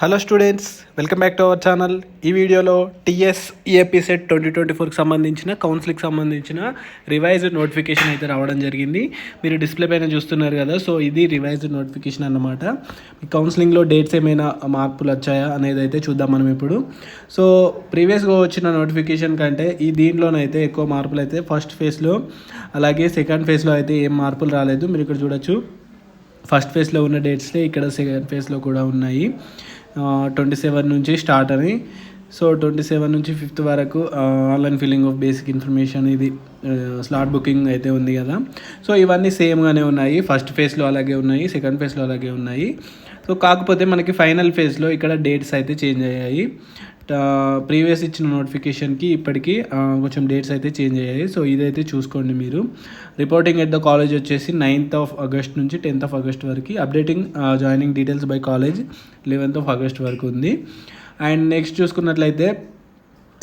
Hello students, welcome back to our channel. ఈ వీడియోలో TS EAP set 2024కి సంబంధించిన కౌన్సిలింగ్కి సంబంధించిన రివైజ్డ్ నోటిఫికేషన్ అయితే రావడం జరిగింది. మీరు డిస్ప్లే పైన చూస్తున్నారు కదా, సో ఇది రివైజ్డ్ నోటిఫికేషన్ అన్నమాట. కౌన్సిలింగ్లో డేట్స్ ఏమైనా మార్పులు వచ్చాయా అనేది అయితే చూద్దాం మనం ఇప్పుడు. సో ప్రీవియస్గా వచ్చిన నోటిఫికేషన్ కంటే దీంట్లోనైతే ఎక్కువ మార్పులు అయితే ఫస్ట్ ఫేజ్లో, అలాగే సెకండ్ ఫేజ్లో అయితే ఏం మార్పులు రాలేదు. మీరు ఇక్కడ చూడొచ్చు, ఫస్ట్ ఫేజ్లో ఉన్న డేట్స్లే ఇక్కడ సెకండ్ ఫేజ్లో కూడా ఉన్నాయి. 27 నుంచి స్టార్ట్ అని. సో 27 నుంచి 5th వరకు online filling of basic information, ఇది స్లాట్ బుకింగ్ అయితే ఉంది కదా. సో ఇవన్నీ సేమ్గానే ఉన్నాయి, ఫస్ట్ ఫేజ్లో అలాగే ఉన్నాయి, సెకండ్ ఫేజ్లో అలాగే ఉన్నాయి. సో కాకపోతే మనకి ఫైనల్ ఫేజ్లో ఇక్కడ డేట్స్ అయితే చేంజ్ అయ్యాయి. ప్రీవియస్ ఇచ్చిన నోటిఫికేషన్కి ఇప్పటికీ కొంచెం డేట్స్ అయితే చేంజ్ అయ్యాయి. సో ఇదైతే చూసుకోండి మీరు. రిపోర్టింగ్ ఎట్ ద కాలేజ్ వచ్చేసి 9th August నుంచి 10th August వరకు. Updating joining details by college 11th August వరకు ఉంది. అండ్ నెక్స్ట్ చూసుకున్నట్లయితే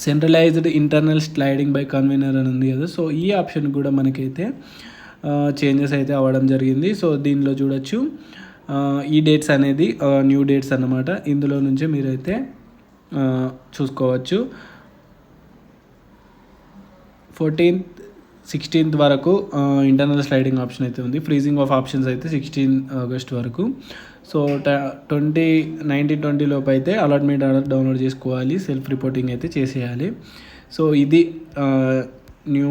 centralised internal sliding by convener అని ఉంది కదా. సో ఈ ఆప్షన్ కూడా మనకైతే చేంజెస్ అయితే అవ్వడం జరిగింది. సో దీనిలో చూడొచ్చు, ఈ డేట్స్ అనేది న్యూ డేట్స్ అన్నమాట. ఇందులో నుంచి మీరైతే చూసుకోవచ్చు. 14th 16th వరకు ఇంటర్నల్ స్లైడింగ్ ఆప్షన్ అయితే ఉంది. ఫ్రీజింగ్ ఆఫ్ ఆప్షన్స్ అయితే 16 August వరకు. సో 19-20 లోపు అయితే అలాట్మెంట్ ఆర్డర్ డౌన్లోడ్ చేసుకోవాలి, సెల్ఫ్ రిపోర్టింగ్ అయితే చేసేయాలి. సో ఇది న్యూ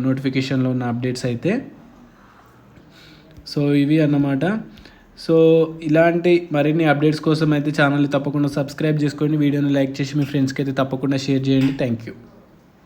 నోటిఫికేషన్లో ఉన్న అప్డేట్స్ అయితే. సో ఇవి అన్నమాట. సో ఇలాంటి మరిన్ని అప్డేట్స్ కోసం అయితే ఛానల్ని తప్పకుండా సబ్స్క్రైబ్ చేసుకోండి. వీడియోని లైక్ చేసి మీ ఫ్రెండ్స్కి అయితే తప్పకుండా షేర్ చేయండి. Thank you.